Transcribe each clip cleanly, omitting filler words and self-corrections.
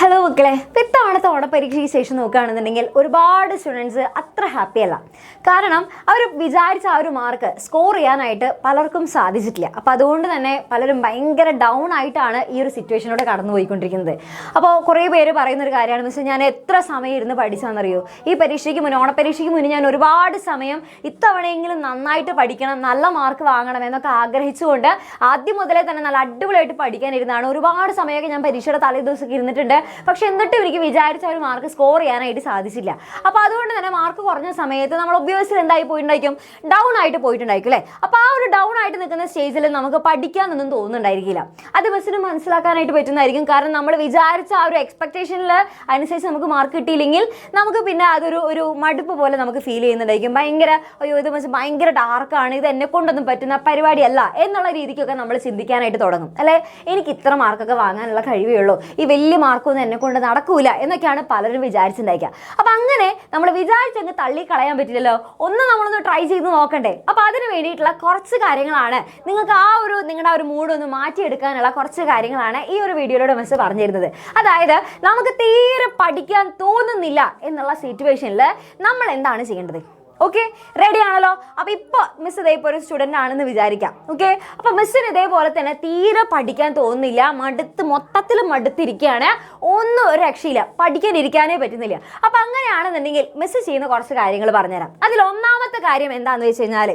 Hello മക്കളെ, ഇത്തവണത്തെ ഓണപരീക്ഷയ്ക്ക് ശേഷം നോക്കുകയാണെന്നുണ്ടെങ്കിൽ ഒരുപാട് സ്റ്റുഡൻസ് അത്ര ഹാപ്പി അല്ല. കാരണം അവർ വിചാരിച്ച ആ ഒരു മാർക്ക് സ്കോർ ചെയ്യാനായിട്ട് പലർക്കും സാധിച്ചിട്ടില്ല. അപ്പോൾ അതുകൊണ്ട് തന്നെ പലരും ഭയങ്കര ഡൗൺ ആയിട്ടാണ് ഈ ഒരു സിറ്റുവേഷനിലൂടെ കടന്നു പോയിക്കൊണ്ടിരിക്കുന്നത്. അപ്പോൾ കുറേ പേര് പറയുന്നൊരു കാര്യമാണ്, മിസ് ഞാൻ എത്ര സമയം ഇരുന്ന് പഠിച്ചാണെന്നറിയോ, ഈ പരീക്ഷയ്ക്ക് മുന്നേ ഓണപരീക്ഷയ്ക്ക് മുന്നേ ഞാൻ ഒരുപാട് സമയം ഇത്തവണയെങ്കിലും നന്നായിട്ട് പഠിക്കണം, നല്ല മാർക്ക് വാങ്ങണം എന്നൊക്കെ ആഗ്രഹിച്ചുകൊണ്ട് ആദ്യം മുതലേ തന്നെ നല്ല അടിപൊളിയായിട്ട് പഠിക്കാനിരുന്നതാണ്. ഒരുപാട് സമയമൊക്കെ ഞാൻ പരീക്ഷയുടെ തലേ ദിവസമൊക്കെ ഇരുന്നിട്ടുണ്ട്. പക്ഷെ എന്നിട്ടും എനിക്ക് വിചാരിച്ച ഒരു മാർക്ക് സ്കോർ ചെയ്യാനായിട്ട് സാധിച്ചില്ല. അപ്പോൾ അതുകൊണ്ട് തന്നെ മാർക്ക് കുറഞ്ഞ സമയത്ത് നമ്മൾ ഒബ്വിയസ്ലി എന്തായി പോയിട്ടുണ്ടായിരിക്കും, ഡൗൺ ആയിട്ട് പോയിട്ടുണ്ടായിരിക്കും അല്ലേ. അപ്പോൾ ആ ഒരു ഡൗൺ ആയിട്ട് നിൽക്കുന്ന സ്റ്റേജിൽ നമുക്ക് പഠിക്കാനൊന്നും തോന്നുന്നുണ്ടായിരിക്കില്ല. അത് മിസ്സിന് മനസ്സിലാക്കാനായിട്ട് പറ്റുന്നതായിരിക്കും. കാരണം നമ്മൾ വിചാരിച്ച ആ ഒരു എക്സ്പെക്ടേഷനിൽ അനുസരിച്ച് നമുക്ക് മാർക്ക് കിട്ടിയില്ലെങ്കിൽ നമുക്ക് പിന്നെ അതൊരു മടുപ്പ് പോലെ നമുക്ക് ഫീൽ ചെയ്യുന്നുണ്ടായിരിക്കും. ഭയങ്കര അയ്യോ ഇത് മിസ് ഭയങ്കര ഡാർക്കാണ്, ഇത് എന്നെ കൊണ്ടൊന്നും പറ്റുന്ന പരിപാടിയല്ല എന്നുള്ള രീതിക്കൊക്കെ നമ്മൾ ചിന്തിക്കാനായിട്ട് തുടങ്ങും അല്ലേ. എനിക്ക് ഇത്ര മാർക്കൊക്കെ വാങ്ങാനുള്ള കഴിവേ ഉള്ളൂ, ഈ വലിയ മാർക്കൊന്നും എന്നെ കൊണ്ട് നടക്കൂല എന്നൊക്കെയാണ് പലരും വിചാരിച്ചിട്ടുണ്ടായിരിക്കുക. അപ്പം അങ്ങനെ നമ്മൾ വിചാരിച്ചങ്ങ് തള്ളിക്കളയാൻ പറ്റില്ലല്ലോ, നമ്മളൊന്ന് ട്രൈ ചെയ്ത് നോക്കണ്ടേ. അപ്പോൾ അതിന് വേണ്ടിയിട്ടുള്ള കുറച്ച് കാര്യങ്ങളാണ് നിങ്ങൾക്ക് നിങ്ങളുടെ ആ ഒരു മൂഡ് ഒന്ന് മാറ്റിയെടുക്കാനുള്ള കുറച്ച് കാര്യങ്ങളാണ് ഈ ഒരു വീഡിയോയിലൂടെ മിസ് പറഞ്ഞു തരുന്നത്. അതായത് നമുക്ക് തീരെ പഠിക്കാൻ തോന്നുന്നില്ല എന്നുള്ള സിറ്റുവേഷനിൽ നമ്മൾ എന്താണ് ചെയ്യേണ്ടത്? ഓക്കെ, റെഡി ആണല്ലോ. അപ്പോൾ ഇപ്പോൾ മിസ് ഇതേപോലെ ഒരു സ്റ്റുഡൻ്റ് ആണെന്ന് വിചാരിക്കാം. ഓക്കെ, അപ്പോൾ മിസ്സിന് ഇതേപോലെ തന്നെ തീരെ പഠിക്കാൻ തോന്നുന്നില്ല, മൊത്തത്തിൽ മടുത്തിരിക്കുകയാണ്, ഒന്നും ഒരു രക്ഷയില്ല, പഠിക്കാൻ ഇരിക്കാനേ പറ്റുന്നില്ല. അപ്പോൾ അങ്ങനെയാണെന്നുണ്ടെങ്കിൽ മിസ് ചെയ്യുന്ന കുറച്ച് കാര്യങ്ങൾ പറഞ്ഞുതരാം. അതിൽ ഒന്നാമത്തെ കാര്യം എന്താണെന്ന് വെച്ച് കഴിഞ്ഞാൽ,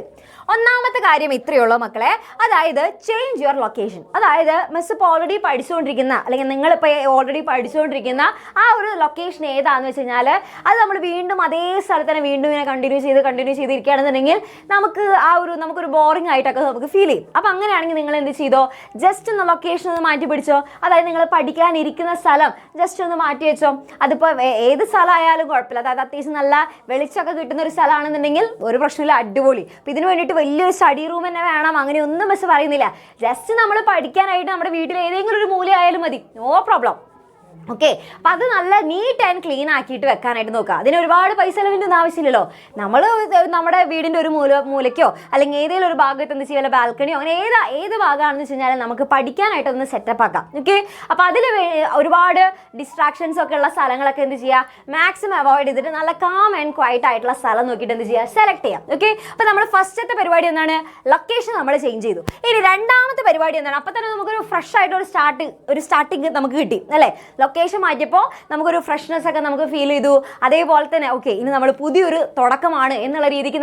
ഒന്നാമത്തെ കാര്യം ഇത്രയുള്ളൂ മക്കളെ, അതായത് ചേഞ്ച് യുവർ ലൊക്കേഷൻ. അതായത് മിസ് ഇപ്പോൾ ഓൾറെഡി പഠിച്ചുകൊണ്ടിരിക്കുന്ന അല്ലെങ്കിൽ നിങ്ങളിപ്പോൾ ഓൾറെഡി പഠിച്ചുകൊണ്ടിരിക്കുന്ന ആ ഒരു ലൊക്കേഷൻ ഏതാണെന്ന് വെച്ച് കഴിഞ്ഞാൽ അത് നമ്മൾ വീണ്ടും അതേ സ്ഥലത്ത് തന്നെ വീണ്ടും ഇങ്ങനെ കണ്ടിന്യൂ ചെയ്തിരിക്കുകയാണെന്നുണ്ടെങ്കിൽ നമുക്കൊരു ബോറിംഗ് ആയിട്ടൊക്കെ നമുക്ക് ഫീൽ ചെയ്യും. അപ്പോൾ അങ്ങനെയാണെങ്കിൽ നിങ്ങൾ എന്ത് ചെയ്തോ, ജസ്റ്റ് ഒന്ന് ലൊക്കേഷൻ ഒന്ന് മാറ്റി പിടിച്ചോ. അതായത് നിങ്ങൾ പഠിക്കാനിരിക്കുന്ന സ്ഥലം ജസ്റ്റ് ഒന്ന് മാറ്റി വെച്ചോ. അതിപ്പോൾ ഏത് സ്ഥലമായാലും കുഴപ്പമില്ല. അതായത് അത്യാവശ്യം നല്ല വെളിച്ചമൊക്കെ കിട്ടുന്ന ഒരു സ്ഥലമാണെന്നുണ്ടെങ്കിൽ ഒരു പ്രശ്നമില്ല, അടിപൊളി. അപ്പോൾ ഇതിന് വേണ്ടിയിട്ട് വലിയൊരു സ്റ്റഡി റൂം തന്നെ വേണം അങ്ങനെയൊന്നും മിസ് പറയുന്നില്ല. ജസ്റ്റ് നമ്മൾ പഠിക്കാനായിട്ട് നമ്മുടെ വീട്ടിൽ ഏതെങ്കിലും ഒരു മൂലയായാലും മതി, നോ പ്രോബ്ലം. ഓക്കെ, അപ്പം അത് നല്ല നീറ്റ് ആൻഡ് ക്ലീൻ ആക്കിയിട്ട് വെക്കാനായിട്ട് നോക്കുക. അതിന് ഒരുപാട് പൈസ ചെലവിൻ്റെ ഒന്നും ആവശ്യമില്ലല്ലോ. നമ്മൾ നമ്മുടെ വീടിൻ്റെ ഒരു മൂലയ്ക്കോ അല്ലെങ്കിൽ ഏതെങ്കിലും ഒരു ഭാഗത്ത് എന്ത് ചെയ്യുക, ബാൽക്കണിയോ അങ്ങനെ ഏത് ഭാഗമാണെന്ന് വെച്ച് കഴിഞ്ഞാൽ നമുക്ക് പഠിക്കാനായിട്ടൊന്ന് സെറ്റപ്പ് ആക്കാം. ഓക്കെ, അപ്പോൾ അതിൽ ഒരുപാട് ഡിസ്ട്രാക്ഷൻസ് ഒക്കെ ഉള്ള സ്ഥലങ്ങളൊക്കെ എന്ത് ചെയ്യുക, മാക്സിമം അവോയ്ഡ് ചെയ്തിട്ട് നല്ല കാം ആൻഡ് ക്വയറ്റ് ആയിട്ടുള്ള സ്ഥലം നോക്കിയിട്ട് എന്ത് ചെയ്യുക, സെലക്ട് ചെയ്യാം. ഓക്കെ, അപ്പോൾ നമ്മൾ ഫസ്റ്റത്തെ പരിപാടി എന്താണ്, ലൊക്കേഷൻ നമ്മൾ ചേഞ്ച് ചെയ്തു. ഇനി രണ്ടാമത്തെ പരിപാടി എന്താണ്, അപ്പോൾ തന്നെ നമുക്കൊരു ഫ്രഷ് ആയിട്ട് ഒരു സ്റ്റാർട്ടിങ് നമുക്ക് കിട്ടി അല്ലേ. ലൊക്കേഷൻ മാറ്റിയപ്പോൾ നമുക്കൊരു ഫ്രഷ്നെസ് ഒക്കെ നമുക്ക് ഫീൽ ചെയ്തു. അതേപോലെ തന്നെ ഓക്കെ ഇനി നമ്മൾ പുതിയൊരു തുടക്കമാണ് എന്നുള്ള രീതിക്ക്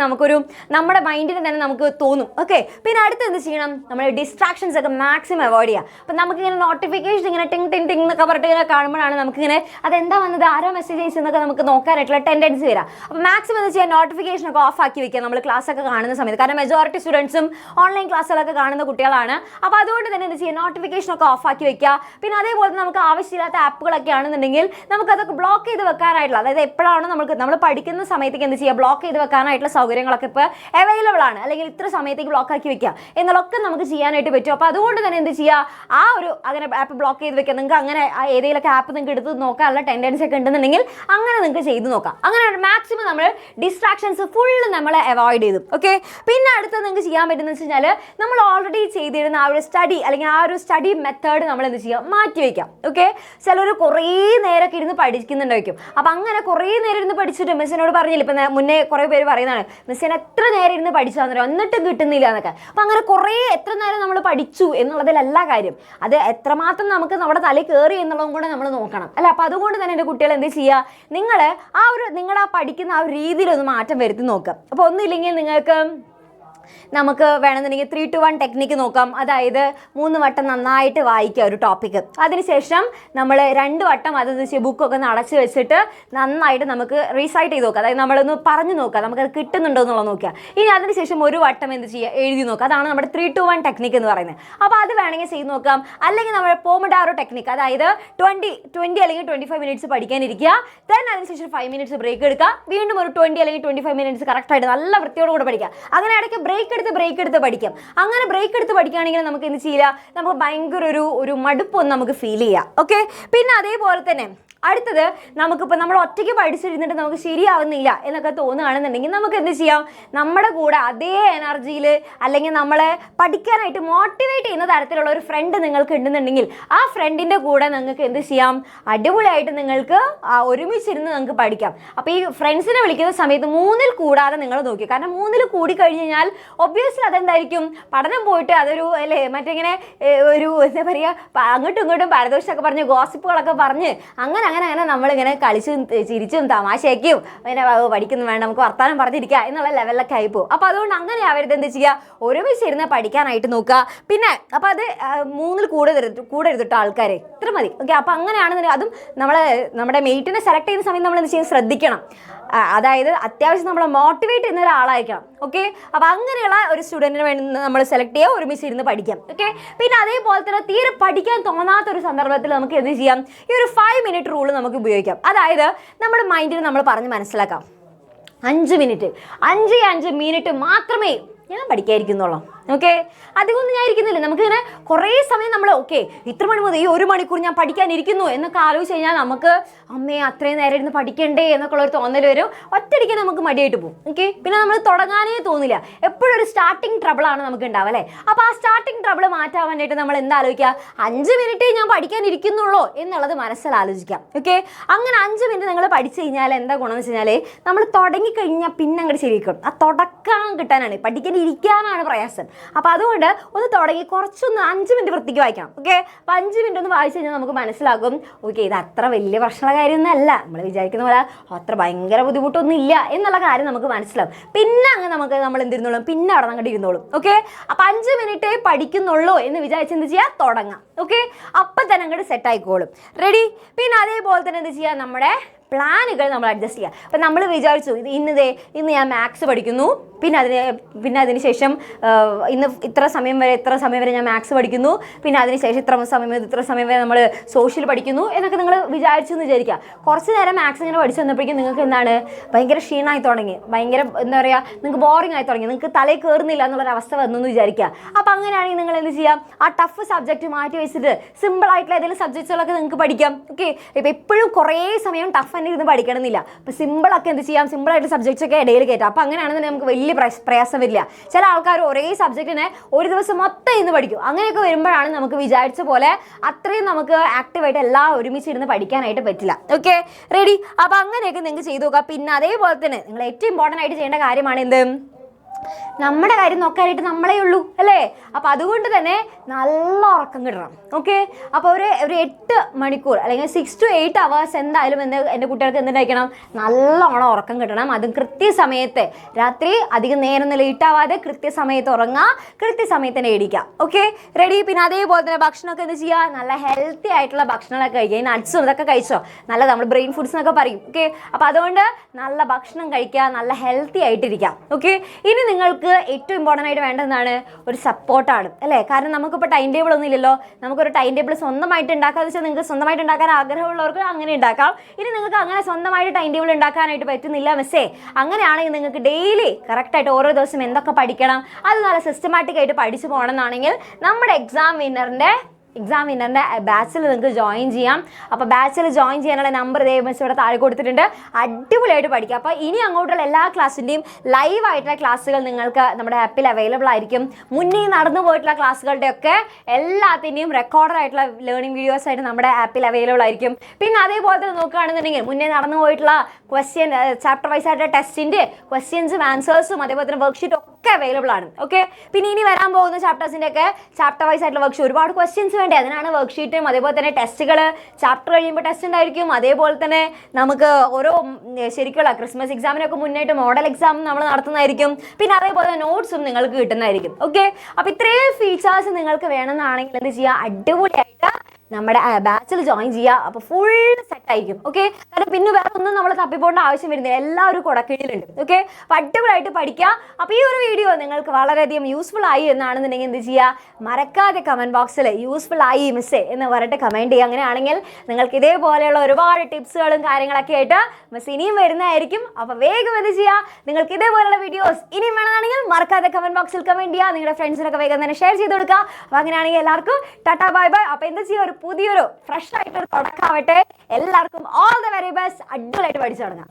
നമ്മുടെ മൈൻഡിന് തന്നെ നമുക്ക് തോന്നും. ഓക്കെ, പിന്നെ അടുത്ത് എന്ത് ചെയ്യണം, നമ്മൾ ഡിസ്ട്രാക്ഷൻസ് ഒക്കെ മാക്സിമം അവോയ്ഡ് ചെയ്യുക. അപ്പം നമുക്കിങ്ങനെ നോട്ടിഫിക്കേഷൻ ഇങ്ങനെ ടിങ് ടിങ് ടിങ് എന്നൊക്കെ പറഞ്ഞിട്ട് ഇങ്ങനെ കാണുമ്പോഴാണ് നമുക്കിങ്ങനെ അതെന്താ വന്നത്, ആരോ മെസ്സേജ് അയച്ചെന്നൊക്കെ നമുക്ക് നോക്കാനായിട്ടുള്ള ടെൻഡൻസി വരാം. അപ്പോൾ മാക്സിമം എന്താ ചെയ്യുക, നോട്ടിഫിക്കേഷൻ ഒക്കെ ഓഫ് ആക്കി വെക്കുക നമ്മൾ ക്ലാസ് ഒക്കെ കാണുന്ന സമയത്ത്. കാരണം മെജോറിറ്റി സ്റ്റുഡൻസും ഓൺലൈൻ ക്ലാസ്സുകളൊക്കെ കാണുന്ന കുട്ടികളാണ്. അപ്പോൾ അതുകൊണ്ട് തന്നെ എന്ത് ചെയ്യുക, നോട്ടിഫിക്കേഷൻ ഒക്കെ ഓഫ് ആക്കി വെക്കുക. പിന്നെ അതേപോലെ നമുക്ക് ആവശ്യമില്ലാത്ത ആപ്പുകളൊക്കെ ആണെന്നുണ്ടെങ്കിൽ നമുക്കതൊക്കെ ബ്ലോക്ക് ചെയ്ത് വെക്കാനായിട്ടുള്ള, അതായത് എപ്പോഴാണ് നമ്മൾ പഠിക്കുന്ന സമയത്തേക്ക് എന്ത് ചെയ്യുക, ബ്ലോക്ക് ചെയ്ത് വെക്കാനായിട്ടുള്ള സൗകര്യങ്ങളൊക്കെ ഇപ്പോൾ അവൈലബിൾ ആണ്. അല്ലെങ്കിൽ ഇത്ര സമയത്തേക്ക് ബ്ലോക്ക് ആക്കി വെക്കുക എന്നുള്ളതൊക്കെ നമുക്ക് ചെയ്യാനായിട്ട് പറ്റും. അപ്പോൾ അതുകൊണ്ട് തന്നെ എന്ത് ചെയ്യുക, അങ്ങനെ ആപ്പ് ബ്ലോക്ക് ചെയ്ത് വെക്കുക. നിങ്ങൾക്ക് അങ്ങനെ ഏതെങ്കിലുമൊക്കെ ആപ്പ് നിങ്ങൾക്ക് എടുത്ത് നോക്കാനുള്ള ടെൻഡൻസി ഒക്കെ ഉണ്ടെന്നുണ്ടെങ്കിൽ അങ്ങനെ നിങ്ങൾക്ക് ചെയ്ത് നോക്കാം. അങ്ങനെ മാക്സിമം നമ്മൾ ഡിസ്ട്രാക്ഷൻസ് ഫുള്ള് നമ്മൾ അവോയ്ഡ് ചെയ്തു. ഓക്കെ, പിന്നെ അടുത്ത് നിങ്ങൾക്ക് ചെയ്യാൻ പറ്റുന്നത് വെച്ച് കഴിഞ്ഞാൽ നമ്മൾ ഓൾറെഡി ചെയ്തിരുന്ന ആ ഒരു സ്റ്റഡി അല്ലെങ്കിൽ ആ ഒരു സ്റ്റഡി മെത്തേഡ് നമ്മൾ എന്ത് ചെയ്യുക, മാറ്റി വയ്ക്കാം. ഓക്കെ, ചിലർ കുറേ നേരമൊക്കെ ഇരുന്ന് പഠിക്കുന്നുണ്ടായിരിക്കും. അപ്പം അങ്ങനെ കുറേ നേരം ഇരുന്ന് പഠിച്ചിട്ട് മിസ്സിനോട് പറഞ്ഞില്ല, ഇപ്പം മുന്നേ കുറേ പേര് പറയുന്നതാണ്, മിസ്സിന് എത്ര നേരം ഇരുന്ന് പഠിച്ചാൽ എന്നിട്ടും കിട്ടുന്നില്ല എന്നൊക്കെ. അപ്പം അങ്ങനെ എത്ര നേരം നമ്മൾ പഠിച്ചു എന്നുള്ളതിലല്ല കാര്യം, അത് എത്രമാത്രം നമുക്ക് നമ്മുടെ തലയിൽ കയറി എന്നുള്ളതും കൂടെ നമ്മൾ നോക്കണം അല്ല. അപ്പം അതുകൊണ്ട് തന്നെ എൻ്റെ കുട്ടികൾ എന്ത് ചെയ്യുക, നിങ്ങളുടെ പഠിക്കുന്ന ആ ഒരു രീതിയിലൊന്ന് മാറ്റം വരുത്തി നോക്കുക. അപ്പോൾ ഒന്നുമില്ലെങ്കിൽ നമുക്ക് വേണമെന്നുണ്ടെങ്കിൽ 3-to-1 ടെക്നിക്ക് നോക്കാം. അതായത് 3 വട്ടം നന്നായിട്ട് വായിക്കുക ഒരു ടോപ്പിക്ക്. അതിനുശേഷം നമ്മൾ 2 വട്ടം അതെന്ന് ബുക്കൊക്കെ അടച്ച് വെച്ചിട്ട് നന്നായിട്ട് നമുക്ക് റീസൈറ്റ് ചെയ്ത് നോക്കുക. അതായത് നമ്മളൊന്ന് പറഞ്ഞു നോക്കുക, നമുക്കത് കിട്ടുന്നുണ്ടോ എന്നുള്ളത് നോക്കുക. ഇനി അതിനുശേഷം 1 വട്ടം എന്ത് ചെയ്യുക, എഴുതി നോക്കുക. അതാണ് നമ്മുടെ 3-to-1 ടെക്നിക്ക് എന്ന് പറയുന്നത്. അപ്പോൾ അത് വേണമെങ്കിൽ ചെയ്ത് നോക്കാം. അല്ലെങ്കിൽ നമ്മൾ പോമഡാറോ ടെക്നിക്ക്, അതായത് 20 അല്ലെങ്കിൽ 25 മിനിറ്റ്സ് പഠിക്കാനിരിക്കുക. ദെൻ അതിനുശേഷം 5 മിനിറ്റ്സ് ബ്രേക്ക് എടുക്കുക. വീണ്ടും ഒരു 20 അല്ലെങ്കിൽ 25 മിനിറ്റ്സ് കറക്റ്റായിട്ട് നല്ല വൃത്തിയോടുകൂടെ പഠിക്കുക. അങ്ങനെ ഇടയ്ക്ക് ബ്രേക്ക് എടുത്ത് പഠിക്കാം. അങ്ങനെ ബ്രേക്ക് എടുത്ത് പഠിക്കുകയാണെങ്കിൽ നമുക്ക് എന്ത് ചെയ്യില്ല, നമുക്ക് ഭയങ്കര ഒരു മടുപ്പൊന്നും നമുക്ക് ഫീൽ ചെയ്യാം. ഓക്കെ, പിന്നെ അതേപോലെ തന്നെ അടുത്തത് നമുക്കിപ്പോൾ നമ്മൾ ഒറ്റയ്ക്ക് പഠിച്ചിരുന്നിട്ട് നമുക്ക് ശരിയാവുന്നില്ല എന്നൊക്കെ തോന്നുകയാണെന്നുണ്ടെങ്കിൽ നമുക്ക് എന്ത് ചെയ്യാം, നമ്മുടെ കൂടെ അതേ എനർജിയിൽ അല്ലെങ്കിൽ നമ്മളെ പഠിക്കാനായിട്ട് മോട്ടിവേറ്റ് ചെയ്യുന്ന തരത്തിലുള്ള ഒരു ഫ്രണ്ട് നിങ്ങൾക്ക് ഉണ്ടെന്നുണ്ടെങ്കിൽ ആ ഫ്രണ്ടിൻ്റെ കൂടെ നിങ്ങൾക്ക് എന്ത് ചെയ്യാം, അടിപൊളിയായിട്ട് നിങ്ങൾക്ക് ഒരുമിച്ചിരുന്ന് നിങ്ങൾക്ക് പഠിക്കാം. അപ്പോൾ ഈ ഫ്രണ്ട്സിനെ വിളിക്കുന്ന സമയത്ത് 3-ൽ കൂടാതെ നിങ്ങൾ നോക്കി. കാരണം 3-ൽ കൂടി കഴിഞ്ഞ് കഴിഞ്ഞാൽ ഒബ്വിയസ്ലി അതെന്തായിരിക്കും, പഠനം പോയിട്ട് അതൊരു അല്ലേ മറ്റിങ്ങനെ ഒരു എന്താ പറയുക അങ്ങോട്ടും ഇങ്ങോട്ടും പരദോഷമൊക്കെ പറഞ്ഞ് ഗോസിപ്പുകളൊക്കെ പറഞ്ഞ് അങ്ങനെ നമ്മളിങ്ങനെ കളിച്ചും ചിരിച്ചും തമാശയ്ക്കും പിന്നെ പഠിക്കുന്നു വേണ്ട നമുക്ക് വർത്താനം പറഞ്ഞിരിക്കുക എന്നുള്ള ലെവലിലൊക്കെ ആയിപ്പോവും. അപ്പോൾ അതുകൊണ്ട് അങ്ങനെ അവരുടെ എന്ത് ചെയ്യുക, ഒരുമിച്ചിരുന്ന് പഠിക്കാനായിട്ട് നോക്കുക. പിന്നെ അപ്പോൾ അത് 3-ൽ കൂടരുതിട്ടോ ആൾക്കാരെ, ഇത്ര മതി. ഓക്കെ, അപ്പോൾ അങ്ങനെയാണെന്നുണ്ടെങ്കിൽ അതും നമ്മുടെ മെയ്റ്റിനെ സെലക്ട് ചെയ്യുന്ന സമയത്ത് നമ്മൾ എന്ത് ചെയ്യും, ശ്രദ്ധിക്കണം. അതായത് അത്യാവശ്യം നമ്മളെ മോട്ടിവേറ്റ് ചെയ്യുന്ന ഒരാളായിരിക്കണം. ഓക്കെ, അപ്പോൾ അങ്ങനെയുള്ള ഒരു സ്റ്റുഡൻറ്റിന് വേണ്ടി നമ്മൾ സെലക്ട് ചെയ്യുക, ഒരുമിച്ചിരുന്ന് പഠിക്കാം. ഓക്കെ, പിന്നെ അതേപോലെ തന്നെ തീരെ പഠിക്കാൻ തോന്നാത്തൊരു സന്ദർഭത്തിൽ നമുക്ക് എന്ത് ചെയ്യാം, ഈ ഒരു 5 മിനിറ്റ് റൂൾ നമുക്ക് ഉപയോഗിക്കാം. അതായത് നമ്മുടെ മൈൻഡിന് നമ്മൾ പറഞ്ഞ് മനസ്സിലാക്കാം, 5 മിനിറ്റ് മാത്രമേ ഞാൻ പഠിക്കാതിരിക്കുന്നുള്ളൂ. ഓക്കെ, അധികമൊന്നും ഞാൻ ഇരിക്കുന്നില്ല. നമുക്കിങ്ങനെ കുറേ സമയം നമ്മൾ ഓക്കെ ഇത്ര മണി മുതൽ ഈ 1 മണിക്കൂർ ഞാൻ പഠിക്കാനിരിക്കുന്നു എന്നൊക്കെ ആലോചിച്ച് കഴിഞ്ഞാൽ നമുക്ക് അമ്മേ അത്രയും നേരം ഇരുന്ന് പഠിക്കണ്ടേ എന്നൊക്കെ ഉള്ളൊരു തോന്നൽ വരും. ഒറ്റയടിക്ക് നമുക്ക് മടിയായിട്ട് പോകും. ഓക്കെ, പിന്നെ നമ്മൾ തുടങ്ങാനേ തോന്നില്ല. എപ്പോഴും ഒരു സ്റ്റാർട്ടിങ് ട്രബിളാണ് നമുക്ക് ഉണ്ടാവുക അല്ലേ. അപ്പോൾ ആ സ്റ്റാർട്ടിങ് ട്രബിൾ മാറ്റാൻ വേണ്ടിയിട്ട് നമ്മൾ എന്താ ആലോചിക്കുക, 5 മിനിറ്റ് ഞാൻ പഠിക്കാനിരിക്കുന്നുള്ളൂ എന്നുള്ളത് മനസ്സിലാലോചിക്കാം. ഓക്കെ, അങ്ങനെ 5 മിനിറ്റ് നിങ്ങൾ പഠിച്ചു കഴിഞ്ഞാൽ എന്താ ഗുണമെന്ന് വെച്ച് കഴിഞ്ഞാൽ നമ്മൾ തുടങ്ങിക്കഴിഞ്ഞാൽ പിന്നെ അങ്ങോട്ട് ശരിക്കും ആ തുടക്കം കിട്ടാനാണ്, പഠിക്കാനിരിക്കാനാണ് പ്രയാസം. അപ്പോൾ അതുകൊണ്ട് ഒന്ന് തുടങ്ങി കുറച്ചൊന്ന് 5 മിനിറ്റ് വൃത്തിക്ക് വായിക്കണം. ഓക്കെ, അപ്പോൾ 5 മിനിറ്റ് ഒന്ന് വായിച്ചു കഴിഞ്ഞാൽ നമുക്ക് മനസ്സിലാകും ഓക്കെ ഇത് അത്ര വലിയ പ്രശ്നമുള്ള കാര്യമൊന്നുമല്ല, നമ്മൾ വിചാരിക്കുന്ന പോലെ അത്ര ഭയങ്കര ബുദ്ധിമുട്ടൊന്നും ഇല്ല എന്നുള്ള കാര്യം നമുക്ക് മനസ്സിലാവും. പിന്നെ അങ്ങ് നമ്മൾ എന്തിരുന്നോളും, പിന്നെ അവിടെ അങ്ങോട്ട് ഇരുന്നോളും. ഓക്കെ, അപ്പോൾ 5 മിനിറ്റേ പഠിക്കുന്നുള്ളൂ എന്ന് വിചാരിച്ച് എന്ത് ചെയ്യുക, തുടങ്ങാം. ഓക്കെ, അപ്പം തന്നെ അങ്ങോട്ട് സെറ്റ് ആയിക്കോളും. റെഡി. പിന്നെ അതേപോലെ തന്നെ എന്ത് ചെയ്യുക, നമ്മുടെ പ്ലാനുകൾ നമ്മൾ അഡ്ജസ്റ്റ് ചെയ്യുക. അപ്പം നമ്മൾ വിചാരിച്ചു ഇന്ന് ഞാൻ മാത്സ് പഠിക്കുന്നു, പിന്നെ അതിന് ശേഷം ഇന്ന് ഇത്ര സമയം വരെ ഞാൻ മാത്സ് പഠിക്കുന്നു, പിന്നെ അതിനുശേഷം ഇത്ര സമയം വരെ നമ്മൾ സോഷ്യൽ പഠിക്കുന്നു എന്നൊക്കെ നിങ്ങൾ വിചാരിച്ചു എന്ന് വിചാരിക്കുക. കുറച്ച് നേരം മാത്സ് ഇങ്ങനെ പഠിച്ചു വന്നപ്പോഴേക്കും നിങ്ങൾക്ക് എന്താണ് ഭയങ്കര ക്ഷീണമായി തുടങ്ങി, ഭയങ്കര എന്താ പറയുക നിങ്ങൾക്ക് ബോറിംഗ് ആയി തുടങ്ങി, നിങ്ങൾക്ക് തലയിൽ കയറുന്നില്ല എന്നുള്ളൊരവസ്ഥ വന്നു എന്ന് വിചാരിക്കുക. അപ്പോൾ അങ്ങനെയാണെങ്കിൽ നിങ്ങൾ എന്ത് ചെയ്യാം, ആ ടഫ് സബ്ജക്റ്റ് മാറ്റി വെച്ചിട്ട് സിമ്പിളായിട്ടുള്ള ഏതെങ്കിലും സബ്ജക്റ്റുകളൊക്കെ നിങ്ങൾക്ക് പഠിക്കാം. ഓക്കെ, ഇപ്പോൾ എപ്പോഴും കുറേ സമയം ടഫ് തന്നെ ഇരുന്ന് പഠിക്കണമെന്നില്ല. അപ്പോൾ സിമ്പിളൊക്കെ എന്ത് ചെയ്യാം, സിമ്പിളായിട്ട് സബ്ജക്റ്റ്സ് ഒക്കെ ഇടയിൽ കയറ്റാം. അപ്പോൾ അങ്ങനെയാണെന്നുണ്ടെങ്കിൽ നമുക്ക് വലിയ പ്രയാസം വരില്ല. ചില ആൾക്കാർ ഒരേ സബ്ജക്റ്റിനെ ഒരു ദിവസം മൊത്തം ഇന്ന് പഠിക്കും. അങ്ങനെയൊക്കെ വരുമ്പോഴാണ് നമുക്ക് വിചാരിച്ച പോലെ അത്രയും നമുക്ക് ആക്റ്റീവായിട്ട് എല്ലാം ഒരുമിച്ചിരുന്ന് പഠിക്കാനായിട്ട് പറ്റില്ല. Okay, ready. അപ്പോൾ അങ്ങനെയൊക്കെ നിങ്ങൾക്ക് ചെയ്തു നോക്കുക. പിന്നെ അതേപോലെ തന്നെ നിങ്ങൾ ഏറ്റവും ഇമ്പോർട്ടൻ്റ് ആയിട്ട് ചെയ്യേണ്ട കാര്യമാണ് എന്ത്, നമ്മുടെ കാര്യം നോക്കാനായിട്ട് നമ്മളേ ഉള്ളൂ അല്ലേ. അപ്പോൾ അതുകൊണ്ട് തന്നെ നല്ല ഉറക്കം കിട്ടണം. ഓക്കെ, അപ്പോൾ ഒരു 8 മണിക്കൂർ അല്ലെങ്കിൽ 6 to 8 hours എന്തായാലും എൻ്റെ കുട്ടികൾക്ക് എന്തുണ്ടായിരിക്കണം, നല്ലോണം ഉറക്കം കിട്ടണം. അതും കൃത്യസമയത്ത്, രാത്രി അധികം നേരം ലേറ്റ് ആവാതെ കൃത്യസമയത്ത് ഉറങ്ങുക, കൃത്യസമയത്ത് തന്നെ എണീക്കുക. Okay, ready. പിന്നെ അതേപോലെ തന്നെ ഭക്ഷണമൊക്കെ എന്ത് ചെയ്യുക, നല്ല ഹെൽത്തി ആയിട്ടുള്ള ഭക്ഷണമൊക്കെ കഴിക്കുക. നട്ട്സും ഇതൊക്കെ കഴിച്ചോ, നല്ല നമ്മൾ ബ്രെയിൻ ഫുഡ്സ് എന്നൊക്കെ പറയും. ഓക്കെ, അപ്പോൾ അതുകൊണ്ട് നല്ല ഭക്ഷണം കഴിക്കുക, നല്ല ഹെൽത്തി ആയിട്ടിരിക്കുക. ഓക്കെ, ഇനി നിങ്ങൾക്ക് ഏറ്റവും ഇമ്പോർട്ടൻ്റ് ആയിട്ട് വേണ്ടതാണ് ഒരു സപ്പോർട്ടാണ് അല്ലേ. കാരണം നമുക്കിപ്പോൾ ടൈം ടേബിൾ ഒന്നും ഇല്ലല്ലോ. നമുക്കൊരു ടൈം ടേബിൾ സ്വന്തമായിട്ട് ഉണ്ടാക്കാന്ന് വെച്ചാൽ നിങ്ങൾക്ക് സ്വന്തമായിട്ട് ഉണ്ടാക്കാൻ ആഗ്രഹമുള്ളവർക്ക് അങ്ങനെ ഉണ്ടാക്കാം. ഇനി നിങ്ങൾക്ക് അങ്ങനെ സ്വന്തമായിട്ട് ടൈം ടേബിൾ ഉണ്ടാക്കാനായിട്ട് പറ്റുന്നില്ല മിസ്സേ, അങ്ങനെയാണെങ്കിൽ നിങ്ങൾക്ക് ഡെയിലി കറക്റ്റായിട്ട് ഓരോ ദിവസം എന്തൊക്കെ പഠിക്കണം അത് നല്ല സിസ്റ്റമാറ്റിക് ആയിട്ട് പഠിച്ചു പോകണം എന്നാണെങ്കിൽ നമ്മുടെ എക്സാം വിന്നറിൻ്റെ ബാച്ചിൽ നിങ്ങൾക്ക് ജോയിൻ ചെയ്യാം. അപ്പോൾ ബാച്ചിൽ ജോയിൻ ചെയ്യാനുള്ള നമ്പർ ഇവിടെ താഴെ കൊടുത്തിട്ടുണ്ട്. അടിപൊളിയായിട്ട് പഠിക്കുക. അപ്പോൾ ഇനി അങ്ങോട്ടുള്ള എല്ലാ ക്ലാസ്സിൻ്റെയും ലൈവ് ആയിട്ടുള്ള ക്ലാസ്സുകൾ നിങ്ങൾക്ക് നമ്മുടെ ആപ്പിൽ അവൈലബിൾ ആയിരിക്കും. മുന്നേ നടന്നു പോയിട്ടുള്ള ക്ലാസ്സുകളുടെയൊക്കെ എല്ലാത്തിൻ്റെയും റെക്കോർഡഡ് ആയിട്ടുള്ള ലേണിംഗ് വീഡിയോസ് ആയിട്ട് നമ്മുടെ ആപ്പിൽ അവൈലബിൾ ആയിരിക്കും. പിന്നെ അതേപോലെ തന്നെ നോക്കുകയാണെന്നുണ്ടെങ്കിൽ മുന്നേ നടന്നു പോയിട്ടുള്ള ചാപ്റ്റർ വൈസ് ആയിട്ടുള്ള ടെസ്റ്റിൻ്റെ ക്വസ്റ്റ്യൻസും ആൻസേഴ്സും അതേപോലെ തന്നെ വർക്ക്ഷീറ്റും ഒക്കെ അവൈലബിൾ ആണ്. ഓക്കെ, പിന്നെ ഇനി വരാൻ പോകുന്ന ചാപ്റ്റേഴ്സിൻ്റെ ഒക്കെ ചാപ്റ്റർ വൈസ് ആയിട്ടുള്ള വർക്ക്ഷീറ്റ് ഒരുപാട് ക്വസ്റ്റ്യൻസ് വേണ്ടേ, അതിനാണ് വർക്ക്ഷീറ്റും അതേപോലെ തന്നെ ടെസ്റ്റുകൾ. ചാപ്റ്റർ കഴിയുമ്പോൾ ടെസ്റ്റ് ഉണ്ടായിരിക്കും. അതേപോലെ തന്നെ നമുക്ക് ഓരോ ശരിക്കുള്ള ക്രിസ്മസ് എക്സാമിനൊക്കെ മുന്നായിട്ട് മോഡൽ എക്സാം നമ്മൾ നടത്തുന്നതായിരിക്കും. പിന്നെ അതേപോലെ നോട്ട്സും നിങ്ങൾക്ക് കിട്ടുന്നതായിരിക്കും. ഓക്കെ, അപ്പോൾ ഇത്രയും ഫീച്ചേഴ്സ് നിങ്ങൾക്ക് വേണമെന്നാണെങ്കിൽ എന്ത് ചെയ്യുക, അടിപൊളിയായിട്ട് നമ്മുടെ ബാച്ചിൽ ജോയിൻ ചെയ്യുക. അപ്പോൾ ഫുൾ സെറ്റ് ആയിരിക്കും. ഓക്കെ, കാരണം പിന്നെ വേറെ ഒന്നും നമ്മൾ തപ്പിപ്പോണ്ട ആവശ്യം വരുന്നില്ല, എല്ലാവരും കുടക്കീഴിലുണ്ട്. ഓക്കെ, അപ്പോൾ അടിപൊളിയായിട്ട് പഠിക്കുക. അപ്പോൾ ഈ ഒരു വീഡിയോ നിങ്ങൾക്ക് വളരെയധികം യൂസ്ഫുൾ ആയി എന്നാണെന്നുണ്ടെങ്കിൽ എന്ത് ചെയ്യുക, മറക്കാതെ കമൻറ്റ് ബോക്സിൽ യൂസ്ഫുൾ ആയി മിസ്സേ എന്ന് പറഞ്ഞിട്ട് കമൻറ്റ് ചെയ്യുക. അങ്ങനെയാണെങ്കിൽ നിങ്ങൾക്ക് ഇതേപോലെയുള്ള ഒരുപാട് ടിപ്സുകളും കാര്യങ്ങളൊക്കെ ആയിട്ട് മിസ് ഇനിയും വരുന്നതായിരിക്കും. അപ്പോൾ വേഗം എന്ത് ചെയ്യുക, നിങ്ങൾക്ക് ഇതേപോലെയുള്ള വീഡിയോസ് ഇനിയും വേണമെന്നാണെങ്കിൽ മറക്കാതെ കമൻറ്റ് ബോക്സിൽ കമൻറ്റ് ചെയ്യുക. നിങ്ങളുടെ ഫ്രണ്ട്സിനൊക്കെ വേഗം തന്നെ ഷെയർ ചെയ്ത് കൊടുക്കുക. അപ്പോൾ അങ്ങനെയാണെങ്കിൽ എല്ലാവർക്കും ടാറ്റാ ബൈ ബൈ. അപ്പോൾ എന്ത് ചെയ്യുക, ഒരു പുതിയൊരു ഫ്രഷ് ആയിട്ടൊരു തുടക്കമാവട്ടെ. എല്ലാവർക്കും ഓൾ ദ വെരി ബെസ്റ്റ്. അടിപൊളിയായിട്ട് പഠിച്ചു തുടങ്ങാം.